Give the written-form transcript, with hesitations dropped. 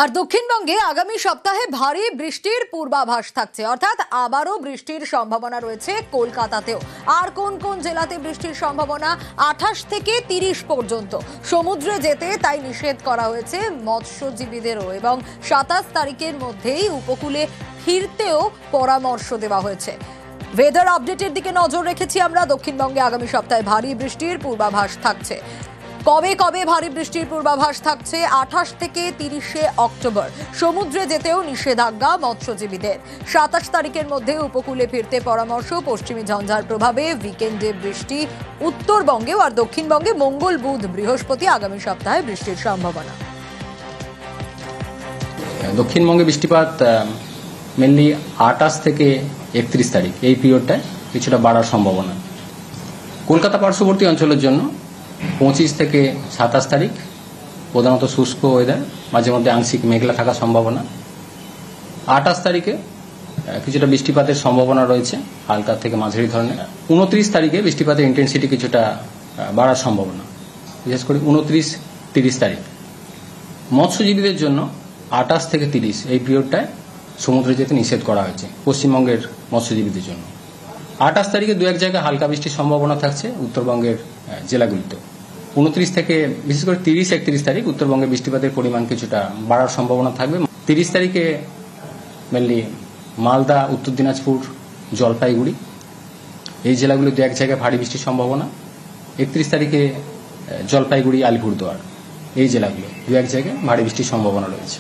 আর দক্ষিণবঙ্গে আগামী সপ্তাহে ভারী বৃষ্টির পূর্বাভাস থাকছে, অর্থাৎ আবারও বৃষ্টির সম্ভাবনা রয়েছে কলকাতাতেও। আর কোন কোন জেলাতে বৃষ্টির সম্ভাবনা? 28 থেকে 30 পর্যন্ত সমুদ্রে যেতে তাই নিষেধ করা হয়েছে মৎস্যজীবীদেরও, এবং 27 তারিখের মধ্যেই উপকূলে ফিরতেও পরামর্শ দেওয়া হয়েছে। ওয়েদার আপডেটের দিকে নজর রেখেছি আমরা। দক্ষিণবঙ্গে আগামী সপ্তাহে ভারী বৃষ্টির পূর্বাভাস থাকছে। কবে কবে ভারী বৃষ্টির পূর্বাভাস থাকছে? 28 থেকে 30 অক্টোবর সমুদ্রে যেতেও নিষেধাজ্ঞা মৎস্যজীবীদের। 27 তারিখের মধ্যে উপকূলে ফিরতে পরামর্শ। পশ্চিমী ঝঞ্ঝার প্রভাবে উইকেন্ডে বৃষ্টি উত্তরবঙ্গেও, আর দক্ষিণবঙ্গে মঙ্গল, বুধ, বৃহস্পতি আগামী সপ্তাহে বৃষ্টির সম্ভাবনা। দক্ষিণবঙ্গে বৃষ্টিপাত মেনলি 28 থেকে 31 তারিখ এই পিরিয়ডটায় কিছুটা বাড়ার সম্ভাবনা। কলকাতা পার্শ্ববর্তী অঞ্চলের জন্য 25 থেকে 27 তারিখ প্রধানত শুষ্ক ওয়েদার, মাঝে মধ্যে আংশিক মেঘলা থাকার সম্ভাবনা। 28 তারিখে কিছুটা বৃষ্টিপাতের সম্ভাবনা রয়েছে, হালকা থেকে মাঝারি ধরনের। 29 তারিখে বৃষ্টিপাতের ইন্টেন্সিটি কিছুটা বাড়ার সম্ভাবনা, বিশেষ করে 29-30 তারিখ। মৎস্যজীবীদের জন্য 28 থেকে 30 এই পিরিয়ডটায় সমুদ্রে যেতে নিষেধ করা হয়েছে পশ্চিমবঙ্গের মৎস্যজীবীদের জন্য। 28 তারিখে দু এক জায়গায় হালকা বৃষ্টির সম্ভাবনা থাকছে উত্তরবঙ্গের জেলাগুলিতে। 29 থেকে বিশেষ করে 30-31 তারিখ উত্তরবঙ্গে বৃষ্টিপাতের পরিমাণ কিছুটা বাড়ার সম্ভাবনা থাকবে। 30 তারিখে মেনলি মালদা, উত্তর দিনাজপুর, জলপাইগুড়ি এই জেলাগুলি দু এক জায়গায় ভারী বৃষ্টির সম্ভাবনা। 31 তারিখে জলপাইগুড়ি, আলিপুরদুয়ার এই জেলাগুলো দু এক জায়গায় ভারী বৃষ্টির সম্ভাবনা রয়েছে।